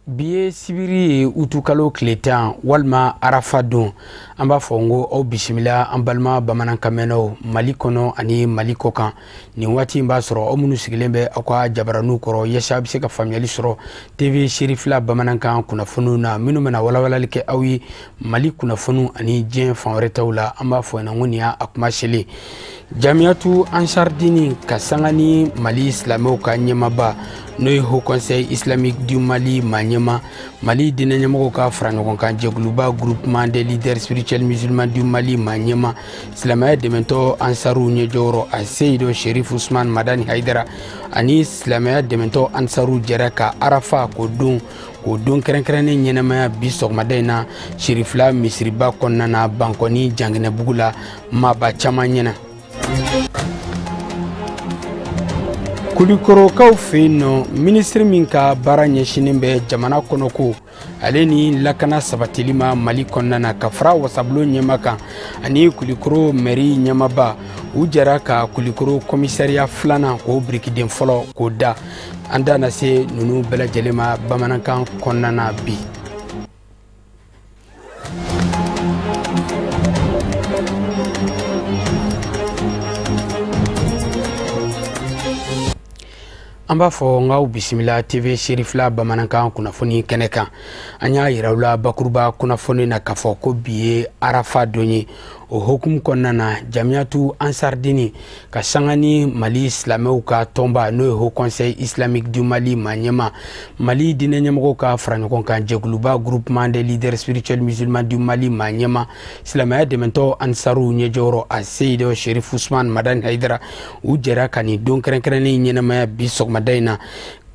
Biye sibiri utukalo kletan walma arafa don an b'a fɔ ngo aw bisimila an balima bamanankamɛnnaw Mali kɔnɔ ani Mali kɔkan nin waati in b'a sɔrɔ aw minnu sigilen bɛ aw ka jabaraniw kɔrɔ yasa bɛ se ka faamuyali sɔrɔ TV Serifila bamanankan kunnafoniw na minnu bɛna walawalali kɛ aw ye Mali kunnafoniw ani diɲɛ fan wɛrɛ taw la an b'a fɔ ɲɛna ngo nin y'a kuma selen Jamiyatu Ansardini ka sanga ni Mali silamɛw ka ɲɛmaba n'o ye Haut Conseil Islamique du Mali Manyema Mali dinɛ ɲɛmɔgɔw ka fara ɲɔgɔn kan jɛkuluba Groupement des leaders spirituels musulmans du Mali Manyema silamɛya dɛmɛtɔ Ansaru ɲɛjɔyɔrɔ a Seyido Sherif Ousmane Madani Haidara ani silamɛya dɛmɛtɔ Ansaru jɛra ka Arafa k'o don kɛrɛnkɛrɛnnen ɲɛnamaya bi sɔgɔmada in na Sherifila misiriba kɔnɔna na Bankɔni Janginɛbugu la maaba caman ɲɛna Kulikorokaw fɛ yen nɔ minisiri min ka baara ɲɛsinen bɛ jamana kɔnɔ ko ale ni lakana sabatili ma Mali kɔnɔna na ka fara wasabulon ɲɛma kan ani Kulikoro mairie ɲɛmaba u jɛra ka Kulikoro commissariat filanan k'o birikiden fɔlɔ k'o da an da na se ninnu bɛɛ lajɛlen ma bamanankan kɔnɔna na bi. An b'a fɔ ngaw bisimila TV Serifila bamanankan kunnafoni kɛnɛ kan an y'a yira aw la bakuruba kunnafoni na k'a fɔ ko bi ye Arafa don ye o hukumu kɔnɔna na Jamiyatu Ansardini ka sanga ni Mali silamɛw ka tɔnba n'o ye Haut Conseil Islamique du Mali Manyema Mali dinɛ ɲɛmɔgɔw ka fara ɲɔgɔn kan jɛkuluba Groupement des leaders spirituels musulmans du Mali Manyema silamɛya dɛmɛtɔ Ansaru ɲɛjɔyɔrɔ a Seyido Sherif Ousmane Madani Haidara u jɛra ka nin don kɛrɛnkɛrɛnnen ɲɛnamaya bi sɔgɔmada in na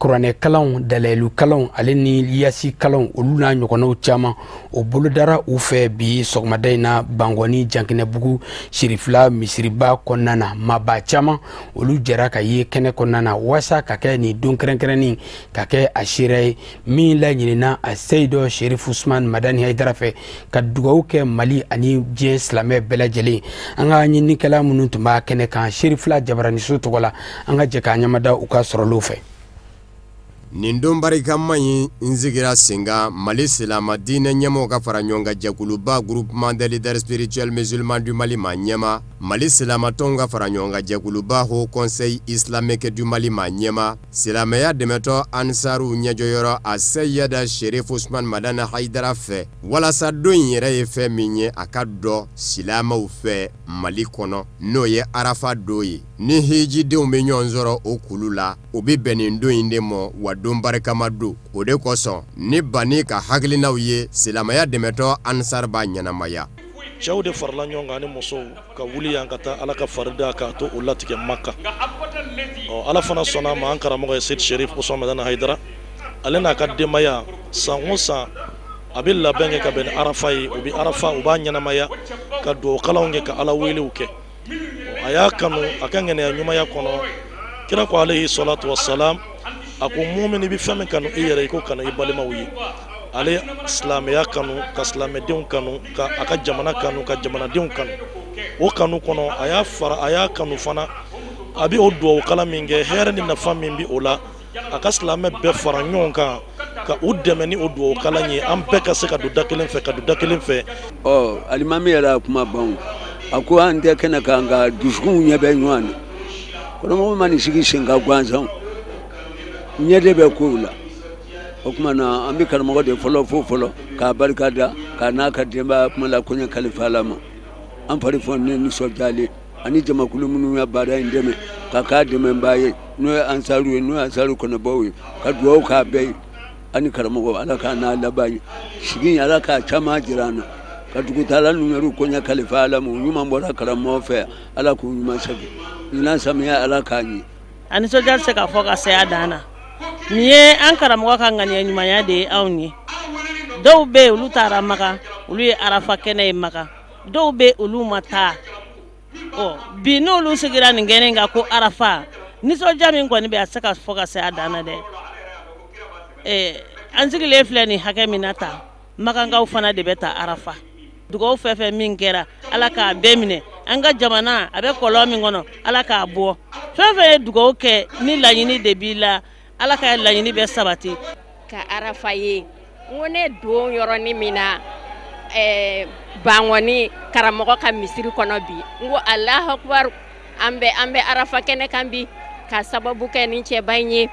kuranɛ kalanw dalayilu kalanw ale ni liyasi kalanw olu n'a ɲɔgɔnnaw caman o bolodara u fɛ bi sɔgɔmada in na Bankɔni Janginɛbugu Sherifila misiriba kɔnɔna na maaba caman olu jɛra ka ye kɛnɛ kɔnɔna na wasa ka kɛ nin don kɛrɛnkɛrɛnnen ka kɛ a seera ye min laɲinina a Seyido Sherif Ousmane Madani Haidara fɛ ka dugawu kɛ Mali ani diɲɛ silamɛ bɛɛ lajɛlen an ka ɲininikɛla minnu tun b'a kɛnɛ kan Serifila jabaraniso tɔgɔ la an ka jɛ k'a ɲamada u ka sɔrɔliw fɛ. Nin don barikama in nzigira senga Mali silama dinɛ ɲɛmɔgɔw ka fara ɲɔgɔn kan jɛkuluba Groupement des leaders spirituels musulmans du Mali Manyema Mali silamatɔnw ka fara ɲɔgɔn kan jɛkuluba Haut Conseil Islamique du Mali Manyema silamɛya dɛmɛtɔ Ansaru ɲɛjɔyɔrɔ a Seyyida Sherif Ousmane Madani Haidara fɛ walasa don in yɛrɛ ye fɛn min ye a ka dɔ silamɛw fɛ Mali kɔnɔ n'o ye Arafa don ye ni hijidenw bɛ ɲɔgɔn sɔrɔ o kulu la o bɛ bɛn nin don in de ma wa don barikama don o de kosɔn ni bani ka hakilinaw ye silamɛya dɛmɛtɔ Ansar b'a ɲɛnamaya cɛw de farala ɲɔgɔn kan ni musow ka wuli yan ka taa Ala ka farida k'a to o latigɛ Maka Ala fana sɔnna ma an karamɔgɔ ye Seyid Sherif Ousmane Madani Haidara ale n'a ka denbaya san o san a bɛ labɛn kɛ ka bɛn ni Arafa ye u bɛ Arafa u b'a ɲɛnamaya ka dugawu kalanw kɛ ka Ala welew kɛ a y'a kanu a ka ŋɛnɛya ɲumanya kɔnɔ kira ko alayhi salatu wassalam a ko mu'min bɛ fɛn min kanu i yɛrɛ i ko kanu i balimaw ye ale silamɛya kanu ka silamɛdenw kanu ka a ka jamana kanu ka jamanadenw kanu o kanu kɔnɔ a y'a kanu fana a bɛ o dugawu kalan min kɛ hɛrɛ ni nafa min bɛ o la a ka silamɛ bɛɛ fara ɲɔgɔn kan ka u dɛmɛ ni o dugawu kalan ye an bɛɛ ka se ka don da kelen fɛ alimami yɛrɛ kuma ban a ko an tɛ kɛnɛ kan ka dusukun ɲɛ bɛ ɲɔgɔn na kɔnɔmɔgɔ ma nin sigi sen ka gansan ɲɛ de bɛ kow la o kuma na an bɛ karamɔgɔ de fɔlɔ fo fɔlɔ k'a barika da k'a n'a ka denbaya kuma la koɲɛ kalifa Ala ma an fari fɔ ne nisɔndiyalen ani jamakulu minnu ya baara in dɛmɛ ka k'a dɛmɛbaa ye n'o ye Ansaru ye n'o ye Ansaru kɔnɔbaw ye ka dugawu k'a bɛɛ ye ani karamɔgɔ Ala k'a n'a laban ye sigi in Ala k'a caman jira an na ka dugutala ninnu koɲɛ kalifa Ala ma ɲuman bɔra karamɔgɔ fɛ Ala k'u ɲuman sɛbɛn ɲinan samiya Ala k'a ɲɛ a nisɔndiya tɛ se ka fɔ ka saya dan na nin ye an karamɔgɔ ka ŋaniya ɲumanya de ye anw ye dɔw bɛ yen olu taara Maka olu ye Arafa kɛnɛ ye Maka dɔw bɛ olu ma taa bi n'olu sigira nin kɛnɛ kan ko Arafa nisɔndiya min kɔni bɛ a tɛ se ka fɔ ka saya dan na dɛ an sigilen filɛ nin hakɛ min na ta Makankaw fana de bɛ taa Arafa dugawu fɛfɛ min kɛra ala k'a bɛɛ minɛ an ka jamana a bɛ kɔlɔn min kɔnɔ ala k'a bɔ fɛfɛ ye dugawu kɛ ni laɲini de b'i la ala ka laɲini bɛ sabati ka arafa ye ngo ne don yɔrɔni min na bangoni karamɔgɔ ka misiri kɔnɔ bi ngo Allahu akbar an bɛ arafa kɛnɛ kan bi ka sababu kɛ ni cɛba ye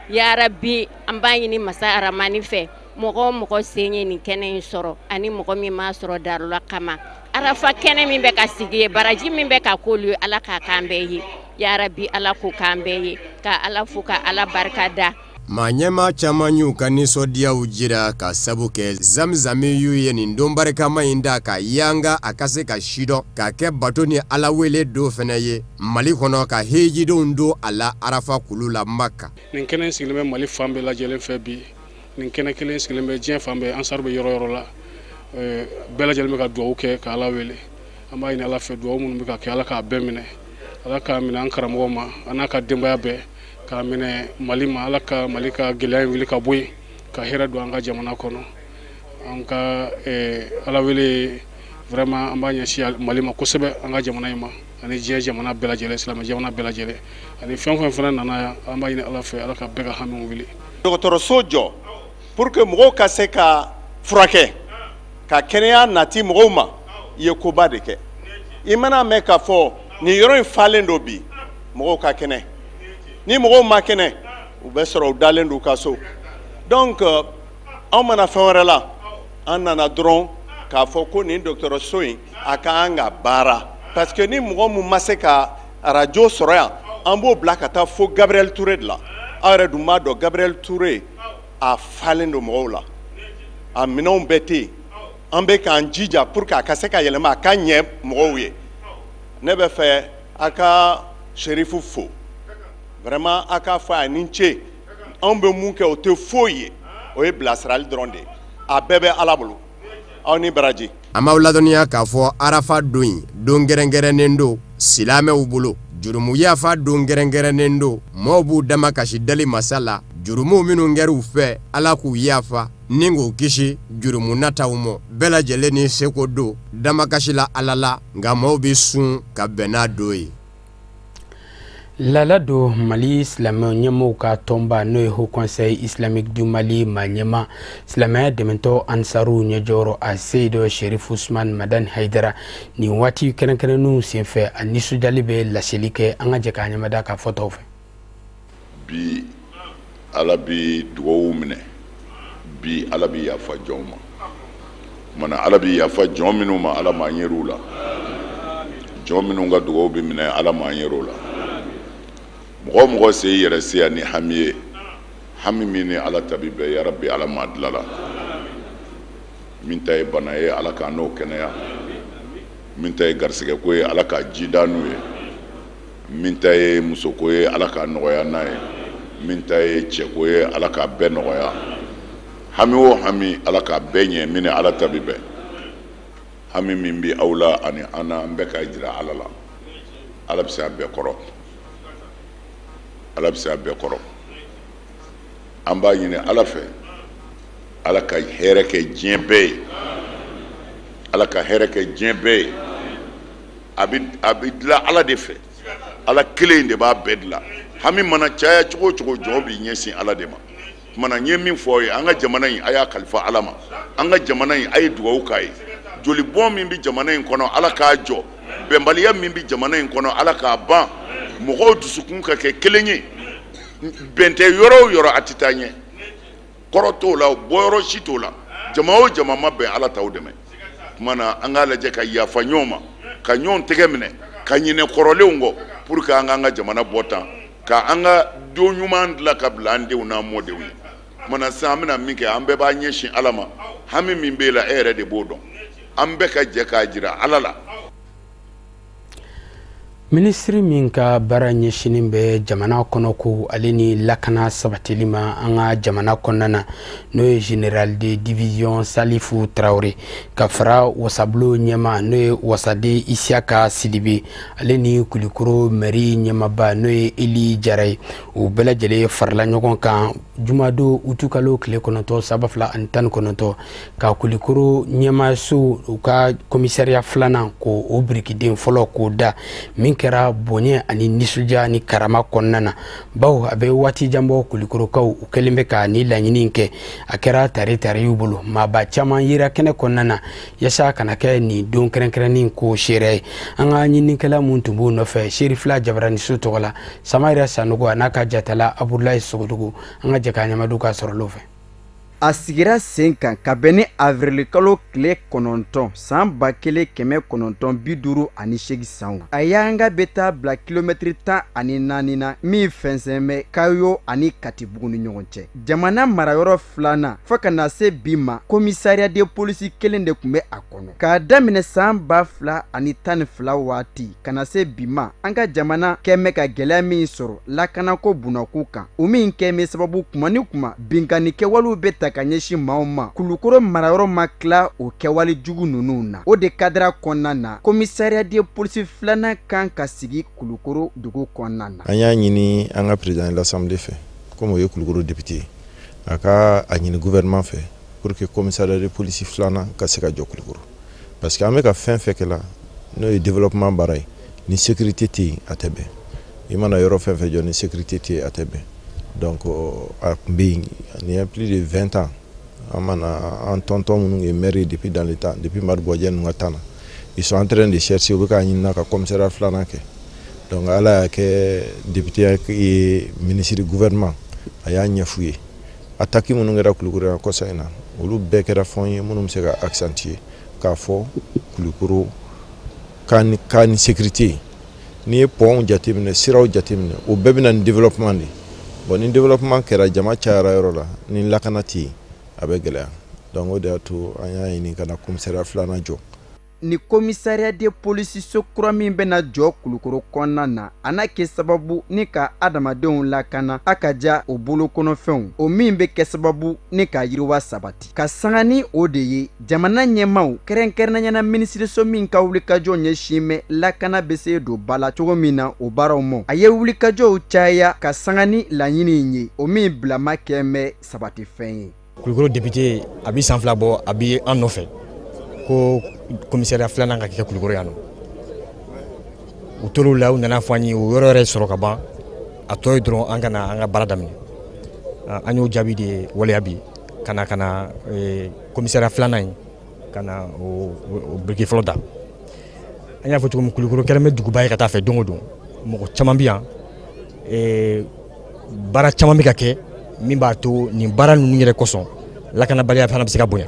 ya rabbi an b'a ɲini masa aramani fɛ mɔgɔ sen ye nin kɛnɛ in sɔrɔ ani mɔgɔ min m'a sɔrɔ darula kama arafa kɛnɛ min bɛ ka sigi ye baraji min bɛ ka k'olu ye ala k'a k'an bɛɛ ye ya rabbi ala ko k'an bɛɛ ye ka ala fo ka ala barika da maa ɲɛmaa caman y'u ka nisɔndiyaw jira ka sabu kɛ zamzami y'u ye nin don barikama in da ka yanga a ka se ka sidɔn ka kɛ bato ni ala wele don fɛnɛ ye mali kɔnɔ ka hejidenw don a la arafa kulu la maka nin kɛnɛ sigilen bɛ mali fan bɛɛ lajɛlen fɛ bi nin kɛnɛ kelen sigilen bɛ diɲɛ fan bɛɛ ansar bɛ yɔrɔ yɔrɔ la bɛɛ lajɛlen bɛ ka dugawu kɛ ka ala wele an b'a ɲini ala fɛ dugawu minnu bɛ ka kɛ ala k'a bɛɛ minɛ ala k'a minɛ an karamɔgɔ ma a n'a ka denbaya bɛɛ k'a minɛ mali ma ala ka mali ka gɛlɛya wuli ka bɔ yen ka hɛrɛ don an ka jamana kɔnɔ an ka ala wele vraiment an b'a ɲɛsin mali ma kosɛbɛ an ka jamana in ma ani diɲɛ jamana bɛɛ lajɛlen silamɛ jamana bɛɛ lajɛlen ani fɛn fɛn fana nana yan an b'a ɲini ala fɛ ala ka bɛɛ ka hamiw wuli dɔgɔtɔrɔso jɔ pour que mɔgɔw ka se ka furakɛ ka kɛnɛya nati mɔgɔw ma i ye koba de kɛ i mana mɛn k'a fɔ nin yɔrɔ in falen do bi mɔgɔw ka kɛnɛ ni mɔgɔw ma kɛnɛ u bɛ sɔrɔ u dalen do ka so donc anw mana fɛn wɛrɛ la an nana dɔrɔn k'a fɔ ko nin dɔgɔtɔrɔso in a ka kan ka baara parce que ni mɔgɔ mun ma se ka radio sɔrɔ yan an b'o bila ka taa fo Gabriel Touré de la aw yɛrɛ dun b'a dɔn Gabriel Touré a falen do mɔgɔw la a minɛnw bɛɛ tɛ yen an bɛ k'an jija pour que a ka se ka yɛlɛma a ka ɲɛ mɔgɔw ye ne bɛ fɛ a ka Sherifu fo vraiment a k'a fɔ a ni ce anw bɛ mun kɛ o tɛ foyi ye o ye bilasirali dɔrɔn de ye a bɛɛ bɛ ala bolo aw ni baraji an b'aw ladɔnniya k'a fɔ arafa don in don gɛrɛnkɛrɛnnen don silamɛw bolo jurumu yafa don gɛrɛnkɛrɛnnen don maaw b'u dama kasi dali masa la jurumuw minnu kɛr'u fɛ ala k'u yafa ni k'u kisi jurumu nataw ma bɛɛ lajɛlen ni seko don damakasi la ala la nka maaw bɛ sun ka bɛn n'a don ye Lala do Mali Islamɛ ɲɛmɔgɔw ka tɔnba n'o ye Haut Conseil Islamique du Mali ma ɲɛma silamɛya dɛmɛtɔ Ansaru ɲɛjɔyɔrɔ a Seyidu Sherif Usman Madani Haidara nin waati kɛrɛnkɛrɛnnenw senfɛ a nisɔndiyali bɛ laseli kɛ an ka jɛ k'a ɲɛmada k'a fɔ tɔw fɛ bi ala bi dugawu minɛ bi ala bi yafa jɔnw ma mana ala bi yafa jɔn minnu ma ala ma ɲɛr'u la jɔn minnu ka dugawu bi minɛ ala ma ɲɛr'u la mɔgɔ mɔgɔ se yɛrɛ se yan ni hami ye hami min ni ala tabi bɛɛ ya rabbi ala ma dilala min ta ye bana ye ala k'a n'o kɛnɛya min ta ye garisɛgɛ ko ye ala k'a jida n'u ye min ta ye muso ko ye ala k'a nɔgɔya n'a ye min ta ye cɛ ko ye ala k'a bɛɛ nɔgɔya hami o hami ala k'a bɛɛ ɲɛ min ni ala tabi bɛɛ hami min bi aw la ani an na an bɛɛ ka jira ala la ala bɛ se a bɛɛ kɔrɔ ala bɛ se a bɛɛ kɔrɔ an b'a ɲini ala fɛ ala ka hɛrɛ kɛ diɲɛ bɛɛ ye ala ka hɛrɛ kɛ diɲɛ bɛɛ ye a bɛ dilan ala de fɛ ala kelen de b'a bɛɛ dilan hami mana caya cogo o cogo jɔn b'i ɲɛsin ala de ma kumana n ye min fɔ aw ye an ka jamana in a y'a kalifa ala ma an ka jamana in a ye dugawu k'a ye joli bɔn min bɛ jamana in kɔnɔ ala k'a jɔ bɛnbaliya min bɛ jamana in kɔnɔ ala k'a ban mɔgɔw dusukun ka kɛ kelen ye bɛn tɛ yɔrɔ o yɔrɔ a tɛ taa ɲɛ kɔrɔ t'o la bɔyɔrɔ si t'o la jama o jama ma bɛn ala t'aw dɛmɛ kuma na an k'a lajɛ ka yafa ɲɔgɔn ma ka ɲɔgɔn tɛgɛ minɛ ka ɲinɛ kɔrɔlenw kɔ pour que an k'an ka jamana bɔ tan ka an ka don ɲuman dilan ka bila an denw n'an mɔdenw ye kuma na sisan an bɛna min kɛ an bɛɛ b'a ɲɛsin ala ma hami min b'e la e yɛrɛ de b'o dɔn an bɛɛ ka jɛ k'a jira ala la Ministri min ka baara ɲɛsinnen bɛ jamana kɔnɔ ko ale ni lakana sabatili ma an ka jamana kɔnɔna na n'o ye Général de division Salifu Traoré ka fara wasabulo ɲɛma n'o ye wasade Isiaka Sidibe ale ni Kulikoro mairie ɲɛmaba n'o ye Eli Jara ye u bɛɛ lajɛlen farala ɲɔgɔn kan jumado utukalo tile 9/29 ka Kulikoro ɲɛmaso u ka commissariat filanan ko o birikiden fɔlɔ k'o da min kɛra bonɲɛ ani nisɔndiya ni karama kɔnɔna na bawo a bɛ waati janbɔ Kulikorokaw u kɛlen bɛ ka ni laɲini kɛ a kɛra tare y'u bolo maaba caman yira kɛnɛ kɔnɔna na yasa kana kɛ nin don kɛrɛnkɛrɛnnin ko seerɛ ye an ka ɲininikɛla mun tun b'o nɔfɛ Serifila Jabaraniso tɔgɔ la Samara Sanogo a n'a ka jatala Abudulayi Sogodogo an ka jɛ ka ɲamadu ka sɔrɔlo fɛ. A sigira sen kan ka bɛn ni avril kalo tile 9 san 1958 san. A y'anga bɛ taa bila kilomɛtiri 14 na min fɛnsɛn bɛ Kayo ani Katibugu ni ɲɔgɔn cɛ. Jamana marayɔrɔ filanan fo ka na se bi ma commissariat de police kelen de tun bɛ a kɔnɔ. K'a daminɛ san 2012 waati ka na se bi ma an ka jamana kɛmɛ ka gɛlɛya min sɔrɔ lakanako bunakun kan. O min kɛmɛ sababu kuma ni kuma binkani kɛwalew bɛ ta ka ɲɛsin maaw ma Kulukoro marayɔrɔ ma tila o kɛwale jugu ninnu na. O de kadira kɔnɔna na commissariat de police filanan kan ka sigi Kulukoro dugu kɔnɔna na. An y'a ɲini an ka président de l'Assemblée fɛ comme o ye Kulukoro député a ka a ɲini gouvernement fɛ pour que commissariat de police filanan ka se ka jɔ Kulukoro parce que an bɛ ka fɛn fɛn kɛ la n'o ye développement baara ye ni sécurité tɛ yen a tɛ bɛn i mana yɔrɔ fɛn fɛn jɔ ni sécurité tɛ yen a tɛ bɛn. Donc, il y a plus de 20 ans, en tonton maire depuis dans l'État, depuis Marboyen, ils sont en train de chercher au commissariat Flanake. Donc, à la député et ministre du gouvernement, il y a un fouillé. Attaquer mon nom Kulukoro ko sayna olu bɛɛ kɛra fɛn ye minnu bɛ se ka accentuer k'a fɔ Kulukoro ka ni sécurité n'i ye pont jateminɛ siraw jateminɛ o bɛɛ bɛ na ni développement de. Bon, ni développement kɛra jama cayara yɔrɔ la ni lakana tɛ yen a bɛ gɛlɛya donc o de y'a to an y'a ɲini ka na commissariat filanan jɔ. Ni commissariat de police so kura min bɛna jɔ Kulukoro kɔnɔna na a n'a kɛ sababu ni ka adamadenw lakana a ka ja o bolo kɔnɔfɛnw o min bɛ kɛ sababu ni ka yiriwa sabati ka sanga ni o de ye jamana ɲɛmaw kɛrɛnkɛrɛnnenya minisiriso min ka wulikajɔ ɲɛsin bɛ lakana bɛ se don ba la cogo min na o baaraw ma a ye wulikajɔw caya ka sanga ni laɲini in ye o min bilama kɛ bɛ sabati fɛn ye. Kulukoro député a bi san fila bɔ a bi an nɔfɛ ko commissariat filanan ka kɛ Kulukoro yan nɔ u tor'o la u nana fɔ an ye o yɔrɔ yɛrɛ sɔrɔ ka ban a tɔ ye dɔrɔn an kana an ka baara daminɛ an y'o jaabi de waleya bi ka na commissariat filanan in ka na o biriki fɔlɔ da an y'a fɔ cogo min Kulukoro kɛlen bɛ duguba ye ka taa fɛ don o don mɔgɔ caman bɛ yan baara caman bɛ ka kɛ min b'a to nin baara ninnu yɛrɛ kosɔn lakanabaliya fana bɛ se ka bonya.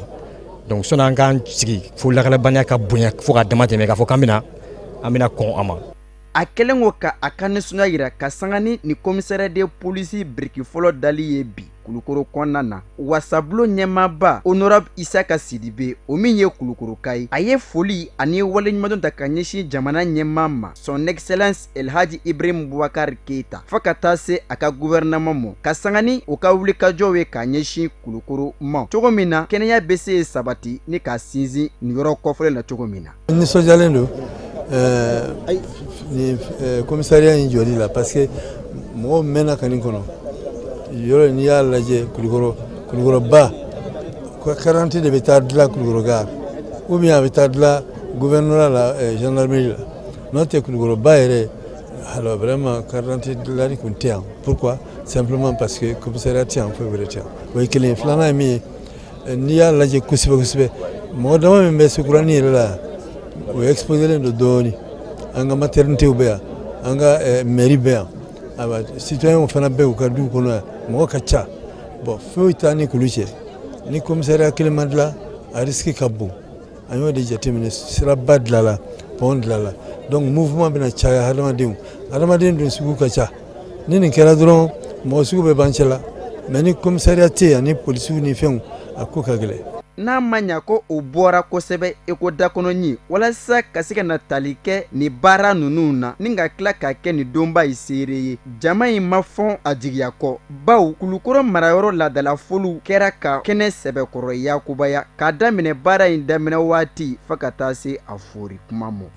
Donc sɔnni an k'an sigi fo lakanabaliya ka bonya fo ka dama tɛmɛ k'a fɔ k'an bɛna kɔn a ma. A kɛlen ko ka a ka nisɔndiya jira ka sanga ni commissariat de police biriki fɔlɔ dali ye bi Kulukoro kɔnɔna na wasabulo ɲɛmaaba honorable Isiaka Sidibe o min ye Kulukoroka ye a ye foli ani waleɲumandon ta ka ɲɛsin jamana ɲɛmaa ma son excellence Elhaji Ibrahim Boubacar Keita fo ka taa se a ka gouvernement ma ka sanga ni o ka wulikajɔw ye ka ɲɛsin Kulukoro ma cogo min na kɛnɛya bɛ se sabati ni ka sinsin nin yɔrɔ kɔfɛlen la cogo min na. Nisɔndiyalen don ni commissariat in jɔli la parce que mɔgɔw mɛnna ka nin kɔnɔ yɔrɔ n'i y'a lajɛ Kulukoroba garantie de bɛ taa dilan Kulukoro gare ou bien a bɛ taa dilan gouvernorat la gendarmerie la n'o tɛ Kulukoroba yɛrɛ alors vraiment garantie dilanni kun tɛ yan pourquoi simplement parce que commissariat tɛ yan foyi wɛrɛ tɛ yan o ye kelen ye filanan ye min ye n'i y'a lajɛ kosɛbɛ kosɛbɛ mɔgɔ dama min bɛ sekurani yɛrɛ la o exposelen don dɔɔni an ka maternité bɛ yan an ka mairie bɛ yan citoyen fana bɛ u ka du kɔnɔ yan mɔgɔ ka ca bon foyi t'a ni kulu cɛ ni commissariat kelen ma dilan a risque ka bon an y'o de jateminɛ siraba dilanla pont dilanla donc mouvement bɛna caya hadamaden dun sugu ka ca ni nin kɛra dɔrɔn mɔgɔ sugu bɛ ban cɛ la mais ni commissariat tɛ yan ni polisiw ni fɛnw a ko ka gɛlɛn. n'a ma ɲa ko o bɔra kosɛbɛ eko dakɔnɔ ɲi walasa ka se ka na tali kɛ ni baara nunu na ni ka tila ka kɛ ni donba yi seere ye jama yi ma fɔn a jigiya kɔ baw kulukoro marayɔrɔ ladala foliw kɛra ka kɛnɛ sɛbɛkɔrɔ yakubaya k'a daminɛ baara yi daminɛ waati fa ka taa se a fori kuma mɔ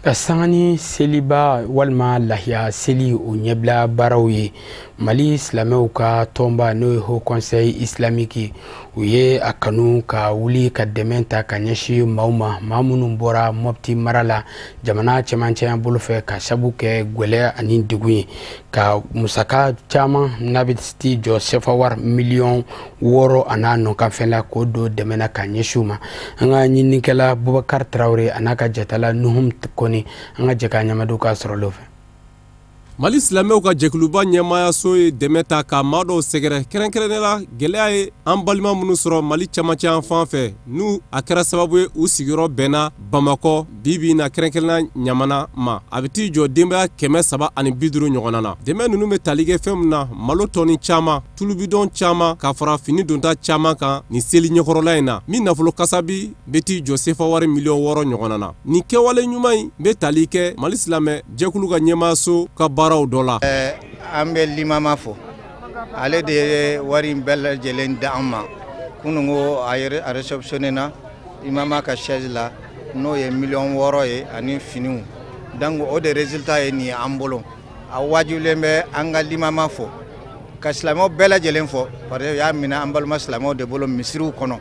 ka sangani seliba walima lahiya seli o ɲɛbila baaraw ye Mali silamɛw ka tɔnba n'o ye Haut Conseil islamique u ye a kanu ka wuli ka dɛmɛ ta ka ɲɛsin maaw ma maa minnu bɔra Mopti mara la jamana cɛmancɛ bolo fɛ ka sabu kɛ gwɛlɛ ani degun ye ka musaka caman n'a bɛ jɔ sɛfawari miliyɔn 6 a n'a nɔkanfɛn la k'o don dɛmɛ na ka ɲɛsin u ma an ka ɲininikɛla Bubakar Traoré a n'a ka jatala Nuhum Kone an ka jɛ ka ɲamadu ka sɔrɔlen fɛ Mali silamɛw ka jɛkuluba ɲɛmaayaso ye dɛmɛ ta ka maa dɔw sɛgɛrɛ kɛrɛnkɛrɛnnen la gɛlɛya ye an balima minnu sɔrɔ Mali camancɛ fan fɛ n'u a kɛra sababu ye u sigiyɔrɔ bɛnna Bamakɔ bibi na kɛrɛnkɛrɛnna Ɲamana ma a bɛ t'i jɔ denbaya 350 ɲɔgɔnna na dɛmɛ ninnu bɛ tali kɛ fɛn min na malo tɔni caman tulubidɔn caman ka fara fini donta caman kan ni seli ɲɛkɔrɔla in na min nafolo kasabi bɛ t'i jɔ sefawari miliyɔn 6 ɲɔgɔnna na nin kɛwale ɲuman in bɛ tali kɛ Mali silamɛ jɛkulu ka ɲɛmaayaso ka baaraw dɔ la an bɛ limama fo ale de ye wari in bɛɛ lajɛlen da an ma kunun ko a réceptionné na imama ka chaise la n'o ye miliyɔn 6 ye ani finiw donc o de résultat ye nin ye an bolo a wajibilen bɛ an ka limama fo ka silamɛw bɛɛ lajɛlen fo parce que y'a minɛ an balima silamɛw de bolo misiriw kɔnɔ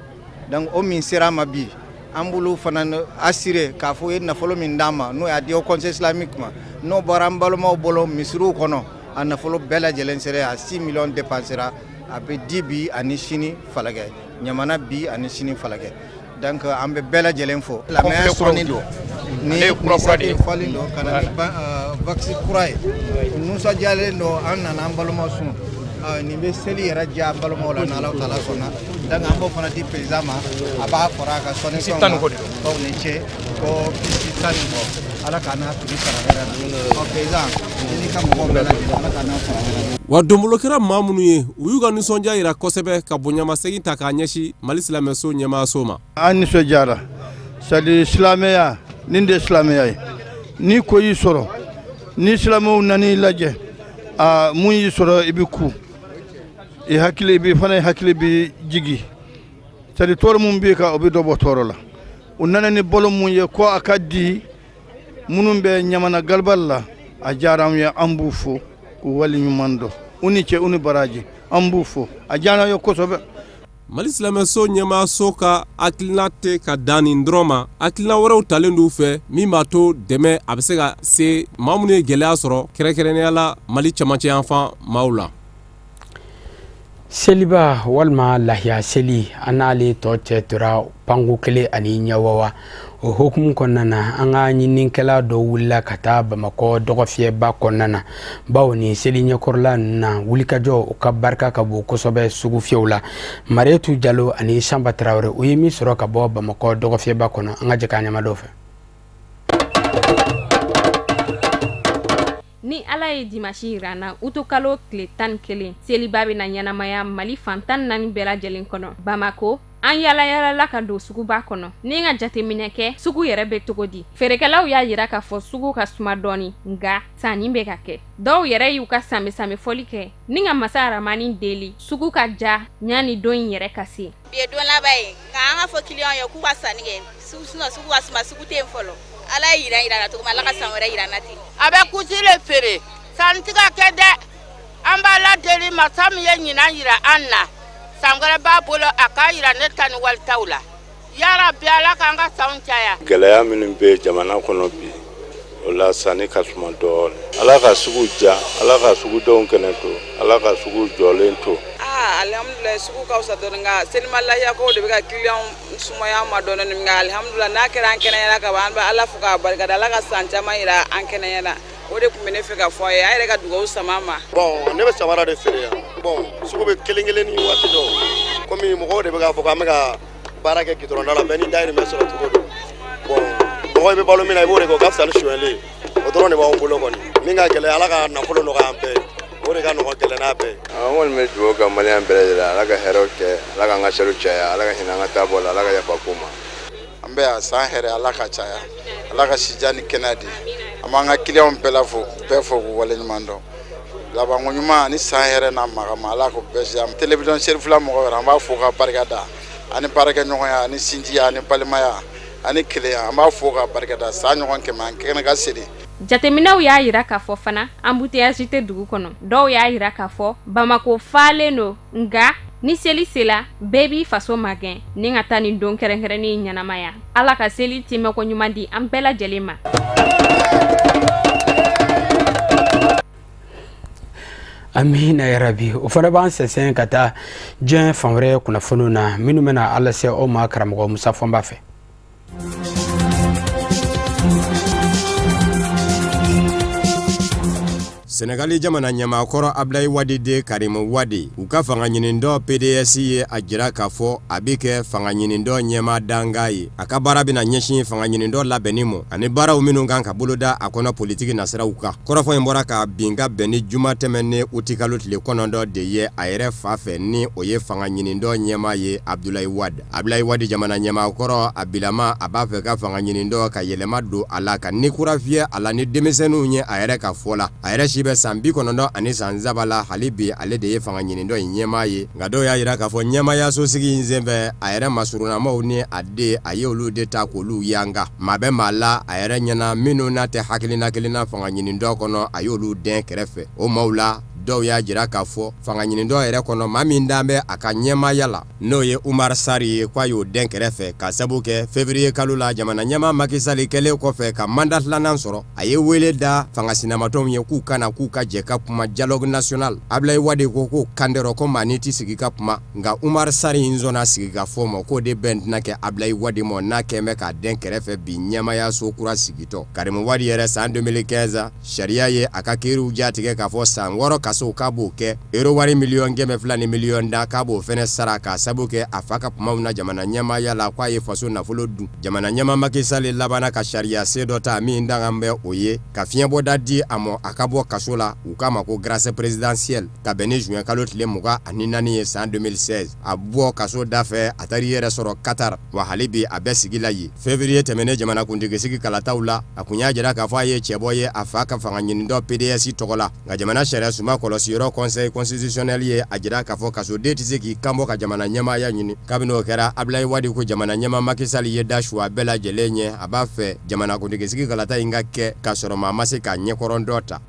donc o min sera ma bi an bolo fana assuré k'a fɔ ye nafolo min d'an ma n'o y'a di au conseil islamique ma n'o bɔra an balimaw bolo misiriw kɔnɔ a nafolo bɛɛ lajɛlen sera a 6 millions dépensera a bɛ di bi ani sini falakɛ Ɲamana bi ani sini falakɛ donc an bɛ bɛɛ lajɛlen fo lamɛn sɔnni don ni misali falen don ka na ni vaccin kura ye nisɔndiyalen don an nana an balimaw sun nin bɛ seli yɛrɛ diya an balimaw la n'Ala taala sɔnna donc an b'o fana di président ma a b'a fara a ka sɔnni fɛnw ma baw ni ce ko kisi tan ni kɔ Ala k'a n'a fili sara hɛrɛ la président ni ka mɔgɔw bɛɛ lajɛlen Ala k'a n'a sara hɛrɛ la wa donbolo kɛra maa minnu ye u y'u ka nisɔndiya yira kosɛbɛ ka bonyamasegin ta k'a ɲɛsin Mali silamɛso ɲɛmaayaso ma an nisɔndiyara c'est à dire silamɛya nin de silamɛya ye ni ko y'i sɔrɔ ni silamɛw nan'i lajɛ mun y'i sɔrɔ i bɛ ku i hakili bi fana hakili bi jigi c'est à dire tɔɔrɔ mun b'i kan o bɛ dɔ bɔ tɔɔrɔ la u nana ni balo mun ye ko a ka di minnu bɛ Ɲamana galibali la a diyara an ye an b'u fo k'u wali ɲuman dɔn u ni cɛ u ni baraji an b'u fo a diyara an ye kosɛbɛ Mali silamɛso ɲɛmaayaso ka hakilina tɛ ka dan nin dɔrɔn ma hakilina wɛrɛw talen d'u fɛ min b'a to dɛmɛ a bɛ se ka se maa minnu ye gɛlɛya sɔrɔ kɛrɛnkɛrɛnnenya la Mali camancɛ yanfan maaw la seliba walima lahiya seli an n'ale tɔ cɛ tora panko kelen ani ɲɛwawa o hokumu kɔnɔna na an ka ɲininikɛla dɔ wulila ka taa Bamakɔ dɔgɔfiyɛba kɔnɔna na bawo ni seli ɲɛkɔrɔla ninnu na wulikajɔ o ka barika ka bon kosɛbɛ sugu fiyɛw la Marietu Jalo ani Samba Traoré o ye min sɔrɔ ka bɔ Bamakɔ dɔgɔfiyɛba kɔnɔ an ka jɛ k'a ɲɛma dɔ fɛ ni Ala ye dimanche yira na utokalo tile 11 seliba bɛ na ɲɛnamaya Mali fan 14 bɛɛ lajɛlen kɔnɔ Bamako an yala ka don suguba kɔnɔ ni ka jateminɛ kɛ sugu yɛrɛ bɛ cogo di feerekɛlaw y'a yira k'a fɔ sugu ka suma dɔɔni nga sanni bɛ ka kɛ dɔw yɛrɛ y'u ka sami fɔli kɛ ni ka masa Aramani deli sugu ka ja ɲani don in yɛrɛ ka se bi ye don laban ye nka an ka fɔ client ye k'u ka sanni kɛ sugu ka suma sugu tɛ yen fɔlɔ Ala ye yira na cogo min Ala ka san wɛrɛ yira na ten a bɛ kusi le feere sanni tɛ ka kɛ dɛ an b'a la deli masa min ye ɲinan yira an na san wɛrɛ b'a bolo a k'a yira ne ta ni walitaw la yarabi Ala k'an ka sanw caya gɛlɛya minnu bɛ jamana kɔnɔ bi o la sanni ka suma dɔɔni Ala ka sugu ja Ala ka sugudenw kɛnɛ to Ala ka sugu jɔlen to alhamdulillah sugu ka usa dɔɔni nka selima lahiya ko de bɛ ka client sumaya ma dɔɔni nka alhamdulillah n'a kɛra an kɛnɛyara ka ban an bɛ Ala fo k'a barikada Ala ka san caman yira an kɛnɛyara o de tun bɛ ne fɛ ka fɔ a ye a yɛrɛ ka dugawu sama ma bon ne bɛ samara de feere yan bon sugu bɛ kelen ni waati dɔ komi mɔgɔw de bɛ k'a fɔ k'an bɛ ka baara kɛ gitɔrɔnda la bɛɛ ni dayirimɛ sɔrɔ cogo don bon mɔgɔ bɛ balo min na i b'o de kɛ o ka fisa ni sonyɛli ye o dɔrɔn de b'anw bolo kɔni min ka gɛlɛn Ala ka nafolo nɔgɔya an bɛɛ o de ka nɔgɔ kɛlɛ n'a bɛɛ an kɔni bɛ dugawu kɛ maliyɛn bɛɛ lajɛlen ala ka hɛrɛw kɛ ala k'an ka seliw caya ala ka hinɛ an ka taabɔ la ala ka yafa ko ma an bɛ yan san hɛrɛ ala ka caya ala ka sija ni kɛnɛya di an b'an ka kiliyanw bɛɛ fɔ k'u waleɲuman dɔn labanko ɲuman ani san hɛrɛ n'a magama ala ko bɛɛ si an télévision Serifula mɔgɔ wɛrɛ an b'a fɔ ka barika da ani baarakɛɲɔgɔnya ani sinjiya ani balimaya ani kelenya an b'a fɔ ka barika da san ɲɔgɔn kɛmɛ an kɛnɛ ka seli jateminɛw y'a yira k'a fɔ fana embouteillage tɛ dugu kɔnɔ dɔw y'a yira k'a fɔ Bamako falen do nga ni seli sela bɛɛ b'i faso magɛn ni ka taa nin don kɛrɛnkɛrɛnnen ɲɛnamaya ala ka seli timɛko ɲuman di an bɛɛ lajɛlen ma amina ya rabi o fana b'an sɛnsɛn ka taa diɲɛ fan wɛrɛ kunnafoniw na minnu bɛna ala se aw ma karamɔgɔ Musa Fɔnba fɛ Senegali jamana ɲamakɔrɔ Ablaye Wade de Karim Wade u ka fanga ɲinindɔ PDS ye a jira k'a fɔ a bɛ kɛ fanga ɲinindɔ ɲɛma danga ye a ka baara bɛna ɲɛsin fanga ɲinindɔ labɛnni ma ani baaraw minnu kan ka boloda a kɔnɔ politiki nasiraw kan kɔrɔfɔ in bɔra ka bin ka bɛn ni juma tɛmɛnen uti kalo tile kɔnɔntɔn de ye a yɛrɛ fa fɛ ni o ye fanga ɲinindɔ ɲɛma ye Abdoulaye Wade jamana ɲamakɔrɔ a bilama a b'a fɛ ka fanga ɲinindɔ ka yɛlɛma don a la ka ni kura fiyɛ a la ni denmisɛnninw ye a yɛrɛ ka fɔ la a yɛrɛ si bɛ san 90 ani san zabala hali bi ale de ye fanga ɲinindɔ in ɲɛma ye nka dɔw y'a yira k'a fɔ ɲɛmaya sosigi in senfɛ a yɛrɛ masurunamaw ni a den a ye olu de ta k'olu yanga maa bɛ maa la a yɛrɛ ɲɛna minnu n'a tɛ hakilina kelenna fanga ɲinindɔ kɔnɔ a y'olu den kɛrɛfɛ o maaw la dɔw y'a jira k'a fɔ fanga ɲinindɔ yɛrɛ kɔnɔ maa min dan bɛ a ka ɲɛmaya la n'o ye Umar Sari ye k'a y'o den kɛrɛfɛ ka sabu kɛ février kalo la jamana ɲɛma Macky Sall kɛlen kɔfɛ ka mandat 2nan sɔrɔ a ye wele da fanga sinamatɔnw ye k'u kana k'u ka jɛ ka kuma dialogue national Ablaye Wade ko ko kandɛrɔ ko maa ni tɛ sigi ka kuma nka Umar Sari in sɔnna sigi ka fɔ ma k'o de bɛn tɛna kɛ Ablaye Wade ma n'a kɛn bɛ k'a den kɛrɛfɛ bi ɲɛmaya so kura sigitɔ Karim Wade yɛrɛ san 2015 sariya ye a ka kiiriw jatigɛ k'a fɔ san 6 kaso k'a b'o kɛ euro wari miliyɔn 200 ni miliyɔn da k'a b'o fɛnɛ sara k'a sabu kɛ a fa ka kumaw na jamana ɲɛmaya la k'a ye faso nafolo dun jamana ɲɛma Macky Sall labana ka sariya se dɔ ta min dangan bɛ o ye ka fiɲɛbɔda di a ma a ka bɔ kaso la u k'a ma ko grâce présidentielle ka bɛn ni juin kalo tile 24 ye san 2016 a bɔ kaso da fɛ a taari yɛrɛ sɔrɔ Qatar wa hali bi a bɛ sigi la ye février tɛmɛnen jamana kuntigisigi kalataw la a kun y'a jira k'a fɔ a ye cɛbɔ ye a fa ka fanga ɲinindɔ PDS tɔgɔ la nka jamana sariya suma kɔlɔsiyɔrɔ conseil constitutionnel ye a jira k'a fɔ kasoden tɛ se k'i kanbɔ ka jamana ɲɛmaya ɲini kabini o kɛra Ablaye Wade ko jamana ɲɛma Macky Sall ye da su a bɛɛ lajɛlen ɲɛ a b'a fɛ jamana kuntigisigi kalata in ka kɛ k'a sɔrɔ maa ma se ka ɲɛkɔrɔn dɔ ta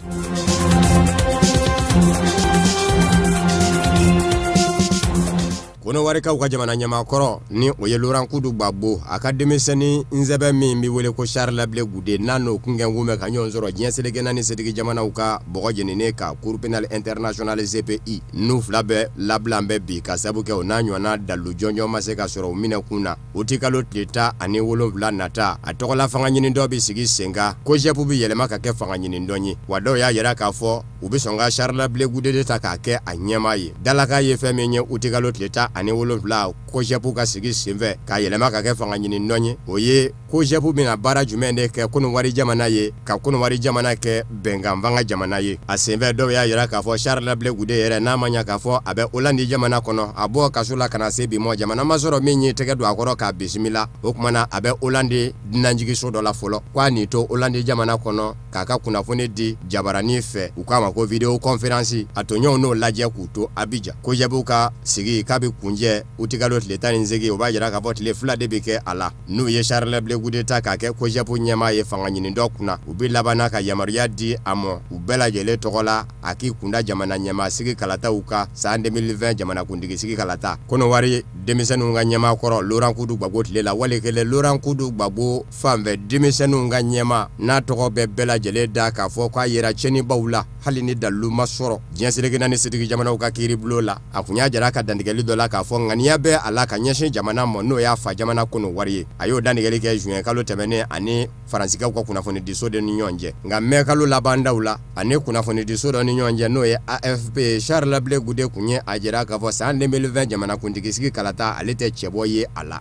Konowarikaw ka jamana ɲamakɔrɔ ni o ye Laurent Kudu Gbagbo a ka denmisɛnnin nsɛbɛ min bɛ wele ko Charles Lablé Goudé n'a n'o kungɛngun bɛ ka ɲɔgɔn sɔrɔ diɲɛ seleke naani setigi jamanaw ka bɔgɔ jeninen ka Cour pénale internationale CPI n'u fila bɛɛ labilan bɛ bi ka sabu kɛ o n'a ɲɔgɔnna dalu jɔnjɔn ma se ka sɔrɔ u minɛ kun na o ti kalo tile 17 nata a tɔgɔla fanga ɲinindɔ bɛ sigi sen kan COJEP bɛ yɛlɛma ka kɛ fanga ɲinindɔ ye wa dɔw y'a yira k'a fɔ u bɛ sɔn ka Charles Lablé Goudé de ta k'a kɛ a ɲɛma ye dalaka ye fɛn min ye u ti kalo tile 17 COJEP ka sigi senfɛ k'a yɛlɛma ka kɛ fanga ɲinindɔ ye o ye COJEP bɛna baara jumɛn de kɛ Konowari jamana ye ka Konowari jamana kɛ bɛnkan fanga jamana ye a senfɛ dɔw y'a yira k'a fɔ Charles Lablé Goudé yɛrɛ n'a ma ɲɛ k'a fɔ a bɛ Hollande jamana kɔnɔ a bɔ kaso la ka na se bi ma jamana ma sɔrɔ min ye tɛgɛ don a kɔrɔ k'a bisimila o kumana a bɛ Hollande dunanjigiso dɔ la fɔlɔ k'a nin to Hollande jamana kɔnɔ k'a ka kunnafoni di jabaranin fɛ u k'a ma ko video conférence a tɔɲɔgɔnw n'o lajɛ k'u to Abidjan COJEP ka sigi k'a bɛ kunjɛ utikalo tile 18 o b'a jira k'a fɔ tile 2 de bɛ kɛ a la n'u ye Charles Lablé Goudé ta k'a kɛ COJEP ɲɛma ye fanga ɲinindɔ kunna u bɛ labanna ka yamaruya di a ma u bɛɛ lajɛlen tɔgɔ la a k'i kunda jamana ɲɛma sigi kalataw ka san 2020 jamana kuntigi sigi kalata Konowari denmisɛnninw ka ɲɛmakɔrɔ Laurent Kudu Gbagbo tile la wali kelen Laurent Kudu Gbagbo fanfɛ denmisɛnninw ka ɲɛma n'a tɔgɔ bɛ bɛɛ lajɛlen da k'a fɔ k'a yera cɛnnibaw la hali ni dalu ma sɔrɔ diɲɛ seleke naani setigi jamanaw ka kiiribulon la a kun y'a jira ka dantigɛli dɔ la k'a fɔ ŋaniya bɛ a la ka ɲɛsin jamana ma n'o y'a fa jamana Konowari ye a y'o dantigɛli kɛ juin kalo tɛmɛnen ani faransikɛw ka kunnafonidiso de ni ɲɔgɔn cɛ nka mai kalo labandaw la ani kunnafonidiso dɔ ni ɲɔgɔn cɛ n'o ye AFP Charles Lablé Goudé kun ye a jira k'a fɔ san 2020 jamana kuntigi sigi kalata ale tɛ cɛbɔ ye a la.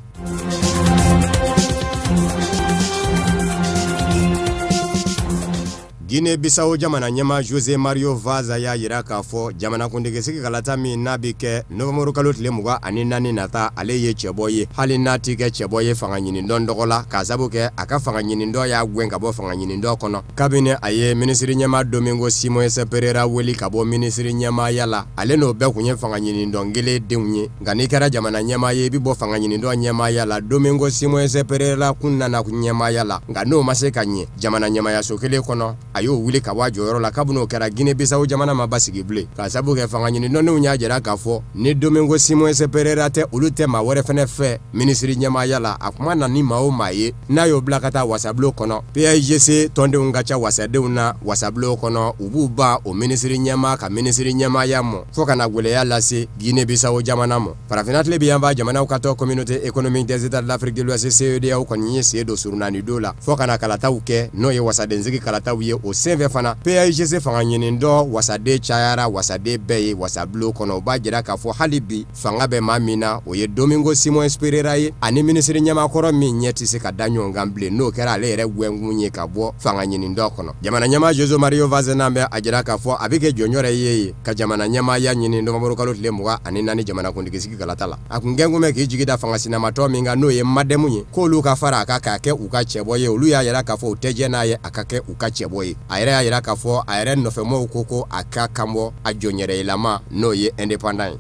Guinée Bissau jamana ɲɛma Jose Mario Vaza y'a yira k'a fɔ jamanakuntigisigi kalata min n'a bi kɛ Novembre kalo tile 24 nata ale ye cɛbɔ ye hali n'a ti kɛ cɛbɔ ye fanga ɲinindɔn dɔgɔ la k'a sabu kɛ a ka fanga ɲinindɔn y'a gɛn ka bɔ fanga ɲinindɔn kɔnɔ kabini a ye minisiri ɲɛma Domingo Simões Pereira weli ka bɔ minisiri ɲɛmaya la ale n'o bɛɛ kun ye fanga ɲinindɔn kelen denw ye nka n'i kɛra jamana ɲɛma ye i bi bɔ fanga ɲinindɔn ɲɛmaya la Domingo Simões Pereira kun nana ɲɛmaya la nka n'o ma se ka ɲɛ jamana ɲɛmayaso kelen kɔnɔ a y'o wuli ka bɔ a jɔyɔrɔ la kabini o kɛra Guinée Bissau jamana ma basigi bilen k'a sabu kɛ fanga ɲinindɔndenw y'a jira k'a fɔ ni Domingo Simões Pereira tɛ olu tɛ maa wɛrɛ fɛnɛ fɛ minisiri ɲɛmaya la a kuma na ni maa o maa ye n'a y'o bila ka taa wasabilo kɔnɔ PAIGC tɔndenw ka ca wasadenw na wasabilo kɔnɔ u b'u ban o minisiri ɲɛma ka minisiri ɲɛmaya mɔ fo kana gwɛlɛya lase Guinée Bissau jamana mɔ farafinna tile bi yan b'a jamanaw ka tɔ communauté économique des états de l'Afrique de l'Ouest CEDEAO kɔni ye sen don surunani do la fo kana kalataw kɛ n'o ye wasadensigi kalataw ye o senfɛ fana PAIGC fanga ɲinindɔ wasaden cayara wasaden bɛɛ ye wasabilo kɔnɔ o b'a jira k'a fɔ hali bi fanga bɛ maa min na o ye Domingo Simões Pereira ye ani minisiri ɲɛmakɔrɔ min ɲɛ tɛ se ka da ɲɔgɔn kan bilen n'o kɛra ale yɛrɛ wɛnkun ye ka bɔ fanga ɲinindɔ kɔnɔ jamana ɲɛma Jose Mario Vaza bɛ a jira k'a fɔ a bɛ kɛ jɔnjɔrɛ ye ka jamana ɲɛmaya ɲini Novembre kalo tile 24 jamanakuntigisigi kalata la a kun gɛnkun bɛ k'i jigi da fanga sinamatɔ min kan n'o ye Mademu ye k'olu ka fara a kan k'a kɛ u ka cɛbɔ ye olu y'a yira k'a fɔ u tɛ jɛ n'a ye a ka kɛ u ka cɛbɔ ye a yɛrɛ y'a yira k'a fɔ a yɛrɛ nɔfɛmɔgɔw ko a ka kan bɔ a jɔnyɛrɛyɛlɛma n'o ye indépendant ye.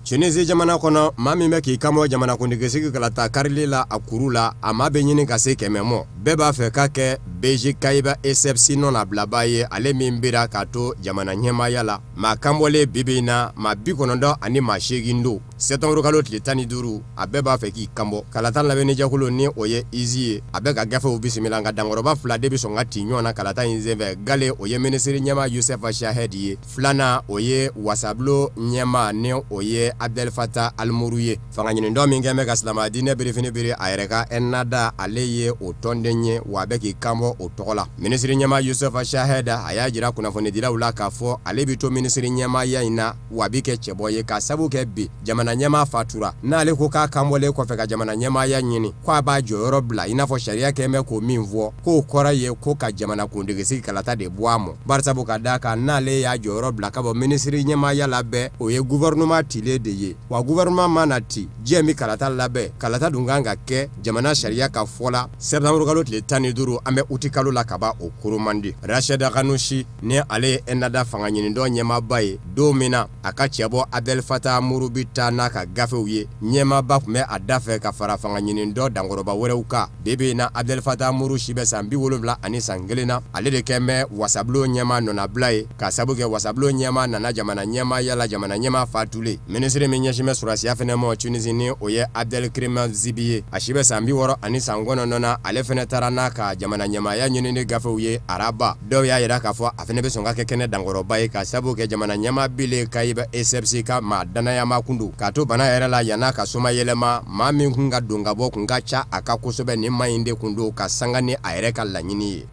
Tunisie jamana kɔnɔ maa min bɛ k'i kamɔ jamanakuntigisigi kalata karili la a kuru la a maa bɛ ɲini ka se 100 mɔ bɛɛ b'a fɛ k'a kɛ BG Kaiba exception nɔ nabilaba ye ale min bira k'a to jamana ɲɛmaya la maa kanbɔlen bibi in na maa 98 don Septembre kalo tile 15 a bɛɛ b'a fɛ k'i kanbɔ kalata labɛnni jɛkulu ni o ye Izi ye a bɛ ka gafew bisimila nka dankɔrɔba 2 de bɛ sɔn ka ti ɲɔgɔn na kalata in senfɛ Gale o ye minisiri ɲɛma Youssef Chahed ye filanan o ye wasabilo ɲɛma ni o ye Abdel Fattah Al-Mourou ye fanga ɲinindɔ min kɛn bɛ ka silamɛ diinɛ birifini biri a yɛrɛ ka ennada ale ye o tɔnden ye wa a bɛ k'i kanbɔ o tɔgɔ la minisiri ɲɛma Youssef Chahed a y'a jira kunnafonidilaw la k'a fɔ ale bɛ to minisiri ɲɛmaya in na wa a bɛ kɛ cɛbɔ ye k'a sabu kɛ bi jamana ɲɛma fatura n'ale ko k'a kanbɔlen kɔfɛ ka jamana ɲɛmaya ɲini ko a b'a jɔyɔrɔ bila i n'a fɔ sariya kɛn bɛ k'o min fɔ k'o kɔrɔ ye ko ka jamanakuntigisigi kalata de bɔ a mɔ barisabu ka d'a kan n'ale y'a jɔyɔrɔ bila ka bɔ minisiri ɲɛmaya la bɛɛ o ye gouvernement tile de ye wa gouvernement mana ti diɲɛ min kalata labɛn kalata dun kan ka kɛ jamana sariya ka fɔ la Septembre kalo tile 15 an bɛ uti kalo la ka ban o koro man di Rached Ghannouchi ni ale ye ennada fanga ɲinindɔ ɲɛmaba ye don min na a ka cɛbɔ Abdel Fattah Al-Mourou bi taa n'a ka gafew ye ɲɛmaba tun bɛ a da fɛ ka fara fanga ɲinindɔ dankɔrɔba wɛrɛw kan bibi in na Abdel Fattah Al-Mourou si bɛ san 70 ani san 1 na ale de kɛn bɛ wasabilo ɲɛma nɔnabila ye k'a sabu kɛ wasabilo ɲɛma nana jamana ɲɛmaya la jamana ɲɛma fatule minisiri min ɲɛsin bɛ surasiya fɛnɛ mɔ Tunisie ni o ye Abdelkrim Zibi ye a si bɛ san 60 ani san 9 na ale fɛnɛ taara n'a ka jamana ɲɛmaya ɲinini gafew ye Araba dɔw y'a yira k'a fɔ a fɛnɛ bɛ sɔn ka kɛ kɛnɛ dankɔrɔba ye k'a sabu kɛ jamana ɲɛma bile Kaiba exception ka maa danayama kundu k'a to bana yɛrɛ la yan'a ka soma yɛlɛma maa min kun ka don ka bɔ kun ka ca a ka kosɛbɛ ni maa in de kun don ka sanga ni a yɛrɛ ka laɲini ye.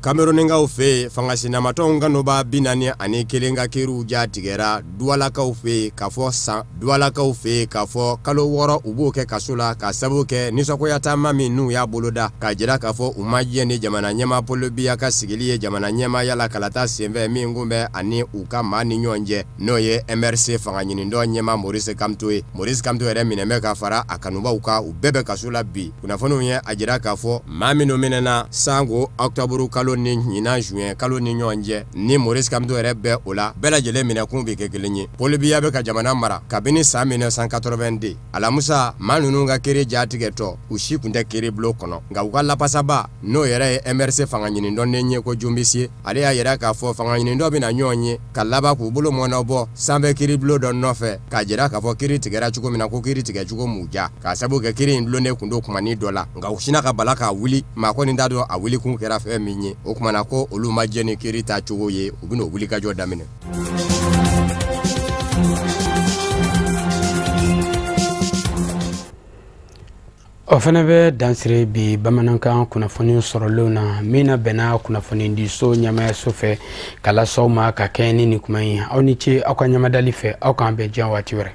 Camerounikaw fɛ fanga sinamatɔw ka nɔba 41 ka kiriw ja tigɛra duwalakaw fɛ k'a fɔ san duwalakaw fɛ k'a fɔ kalo 6 u b'o kɛ kaso la ka sabu kɛ nisɔngoya taama min n'u y'a boloda k'a jira k'a fɔ u ma diɲɛ ni jamana ɲɛma Paul Biya ka sigili ye jamana ɲɛmaya la kalata senfɛ min kun bɛ ani u ka maa ni ɲɔgɔn cɛ n'o ye MRC fanga ɲinindɔ ɲɛma Maurice Kamto ye Maurice Kamto yɛrɛ minɛ bɛ ka fara a kanubaw kan u bɛɛ bɛ kaso la bi kunnafoniw ye a jira k'a fɔ maa minnu minɛna sango octobre kalo ni ɲinan juin kalo ni ɲɔgɔn cɛ ni Maurice Kamto yɛrɛ bɛ o la bɛɛ lajɛlen minɛkun bɛ kɛ kelen ye Paul Biya bɛ ka jamana mara kabini san 1982 alamusa maa ninnu ka kiiri jatigɛtɔ u si kun tɛ kiiri bulon kɔnɔ nka u ka lapasaba n'o yɛrɛ ye MRC fanga ɲinindɔnden ye ko Jumbisi ale y'a yira k'a fɔ fanga ɲinindɔ bɛna ɲɔgɔn ye ka laban k'u bolo mɔnɔ bɔ sanfɛ kiiri bulon dɔ nɔfɛ k'a jira k'a fɔ kiiri tigɛra cogo min na ko kiiri tigɛ cogo m'u ja k'a sabu kɛ kiiri in dulonnen kun don kumani dɔ la nka u sina ka bala k'a wuli maa kɔni t'a dɔn a wuli kun kɛra fɛn min ye o kumana ko olu ma jɛ ni kiiri ta cogo ye u bɛna o wuli kajɔ daminɛ. o fana bɛ dansire bi bamanankan kunnafoni sɔrɔlenw na min na bɛnna kunnafoni di so ɲamaya so fɛ kala sɔw ma ka kɛ ni kuma ye aw ni ce aw ka ɲamadali fɛ aw k'an bɛn diɲɛ waati wɛrɛ